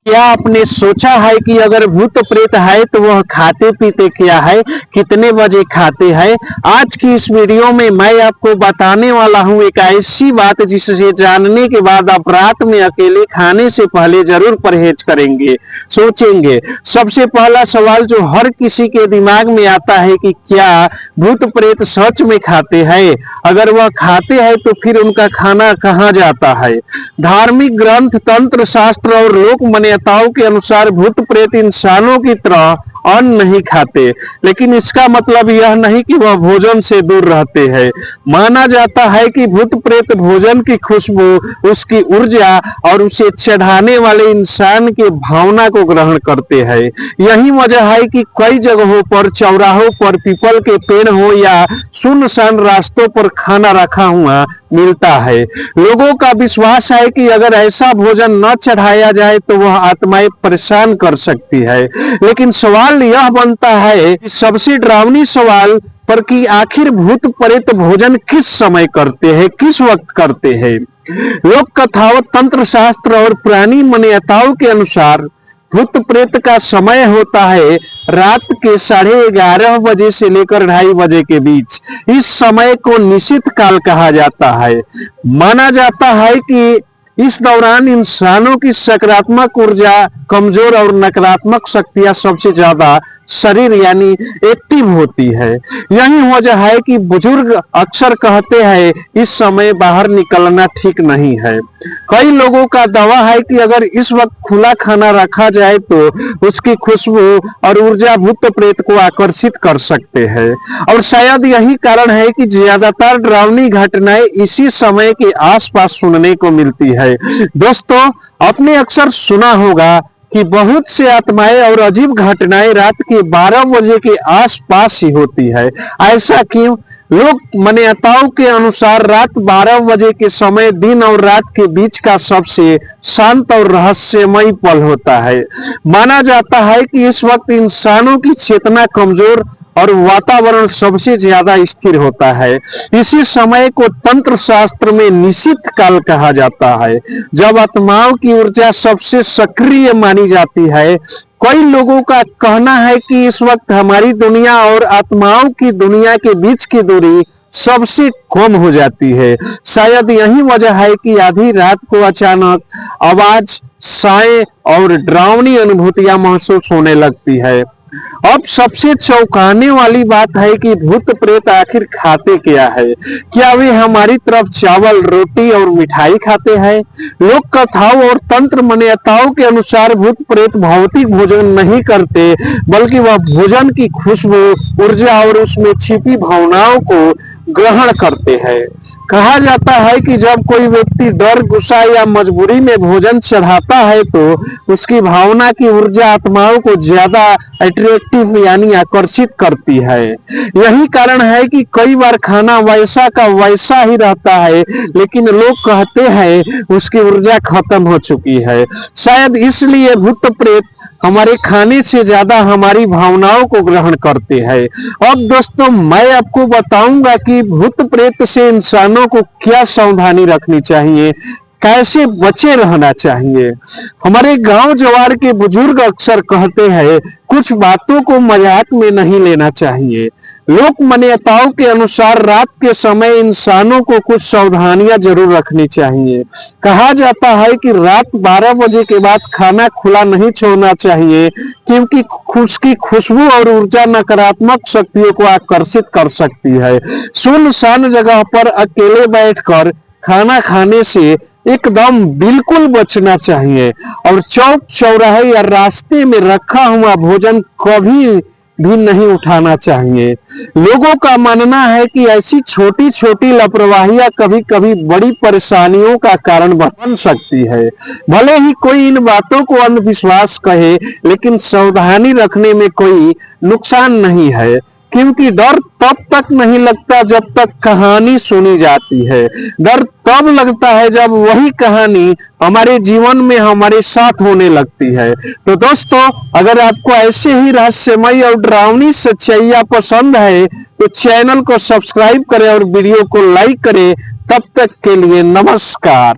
क्या आपने सोचा है कि अगर भूत प्रेत है तो वह खाते पीते क्या है, कितने बजे खाते हैं? आज की इस वीडियो में मैं आपको बताने वाला हूं एक ऐसी बात जिससे जानने के बाद आप रात में अकेले खाने से पहले जरूर परहेज करेंगे, सोचेंगे। सबसे पहला सवाल जो हर किसी के दिमाग में आता है कि क्या भूत प्रेत सच में खाते हैं? अगर वह खाते हैं तो फिर उनका खाना कहाँ जाता है? धार्मिक ग्रंथ, तंत्र शास्त्र और लोक मान्यताओं के अनुसार भूत प्रेत इंसानों की तरह अन्न नहीं खाते, लेकिन इसका मतलब यह नहीं कि वह भोजन से दूर रहते हैं। माना जाता है कि भूत प्रेत भोजन की खुशबू, उसकी ऊर्जा और उसे चढ़ाने वाले इंसान के भावना को ग्रहण करते हैं। यही वजह है कि कई जगहों पर, चौराहों पर पीपल के पेड़ हो या सुनसान रास्तों पर खाना रखा हुआ मिलता है। लोगों का विश्वास है कि अगर ऐसा भोजन न चढ़ाया जाए तो वह आत्माएं परेशान कर सकती है। लेकिन सवाल यह बनता है, सबसे डरावनी सवाल पर, कि आखिर भूत प्रेत भोजन किस समय करते हैं, किस वक्त करते हैं? लोक कथाओं, तंत्र शास्त्र और पुरानी मान्यताओं के अनुसार भूत प्रेत का समय होता है रात के 11:30 बजे से लेकर 2:30 बजे के बीच। इस समय को निश्चित काल कहा जाता है। माना जाता है कि इस दौरान इंसानों की सकारात्मक ऊर्जा कमजोर और नकारात्मक शक्तियां सबसे ज्यादा शरीर यानी एक्टिव होती है। यही वजह है कि बुजुर्ग अक्सर कहते हैं इस समय बाहर निकलना ठीक नहीं है। कई लोगों का दावा है कि अगर इस वक्त खुला खाना रखा जाए तो उसकी खुशबू और ऊर्जा भूत प्रेत को आकर्षित कर सकते हैं। और शायद यही कारण है कि ज्यादातर डरावनी घटनाएं इसी समय के आसपास सुनने को मिलती है। दोस्तों, आपने अक्सर सुना होगा कि बहुत से आत्माएं और अजीब घटनाएं रात के 12 बजे के आसपास ही होती है। ऐसा क्यों? लोक मान्यताओं के अनुसार रात 12 बजे के समय दिन और रात के बीच का सबसे शांत और रहस्यमय पल होता है। माना जाता है कि इस वक्त इंसानों की चेतना कमजोर और वातावरण सबसे ज्यादा स्थिर होता है। इसी समय को तंत्र शास्त्र में निश्चित काल कहा जाता है, जब आत्माओं की ऊर्जा सबसे सक्रिय मानी जाती है। कई लोगों का कहना है कि इस वक्त हमारी दुनिया और आत्माओं की दुनिया के बीच की दूरी सबसे कम हो जाती है। शायद यही वजह है कि आधी रात को अचानक आवाज, साए और डरावनी अनुभूतियां महसूस होने लगती है। अब सबसे चौंकाने वाली बात है कि भूत प्रेत आखिर खाते क्या है? क्या वे हमारी तरफ चावल, रोटी और मिठाई खाते हैं? लोक कथाओं और तंत्र मान्यताओं के अनुसार भूत प्रेत भौतिक भोजन नहीं करते, बल्कि वह भोजन की खुशबू, ऊर्जा और उसमें छिपी भावनाओं को ग्रहण करते हैं। कहा जाता है कि जब कोई व्यक्ति डर, गुस्सा या मजबूरी में भोजन चढ़ाता है तो उसकी भावना की ऊर्जा आत्माओं को ज्यादा अट्रैक्टिव यानी आकर्षित करती है। यही कारण है कि कई बार खाना वैसा का वैसा ही रहता है, लेकिन लोग कहते हैं उसकी ऊर्जा खत्म हो चुकी है। शायद इसलिए भूत प्रेत हमारे खाने से ज्यादा हमारी भावनाओं को ग्रहण करते हैं। अब दोस्तों, मैं आपको बताऊंगा कि भूत प्रेत से इंसानों को क्या सावधानी रखनी चाहिए, कैसे बचे रहना चाहिए। हमारे गांव जवार के बुजुर्ग अक्सर कहते हैं कुछ बातों को मजाक में नहीं लेना चाहिए। लोक मान्यताओं के अनुसार रात के समय इंसानों को कुछ सावधानियां जरूर रखनी चाहिए। कहा जाता है कि रात 12 बजे के बाद खाना खुला नहीं छोड़ना चाहिए, क्योंकि उसकी खुशबू और ऊर्जा नकारात्मक शक्तियों को आकर्षित कर सकती है। सुनसान जगह पर अकेले बैठकर खाना खाने से एकदम बिल्कुल बचना चाहिए। और चौक, चौराहे या रास्ते में रखा हुआ भोजन कभी भी नहीं उठाना चाहिए। लोगों का मानना है कि ऐसी छोटी छोटी लापरवाहियां कभी कभी बड़ी परेशानियों का कारण बन सकती है। भले ही कोई इन बातों को अंधविश्वास कहे, लेकिन सावधानी रखने में कोई नुकसान नहीं है, क्योंकि डर तब तक नहीं लगता जब तक कहानी सुनी जाती है। डर तब लगता है जब वही कहानी हमारे जीवन में हमारे साथ होने लगती है। तो दोस्तों, अगर आपको ऐसे ही रहस्यमय और डरावनी सच्चाइयां पसंद है तो चैनल को सब्सक्राइब करें और वीडियो को लाइक करें। तब तक के लिए नमस्कार।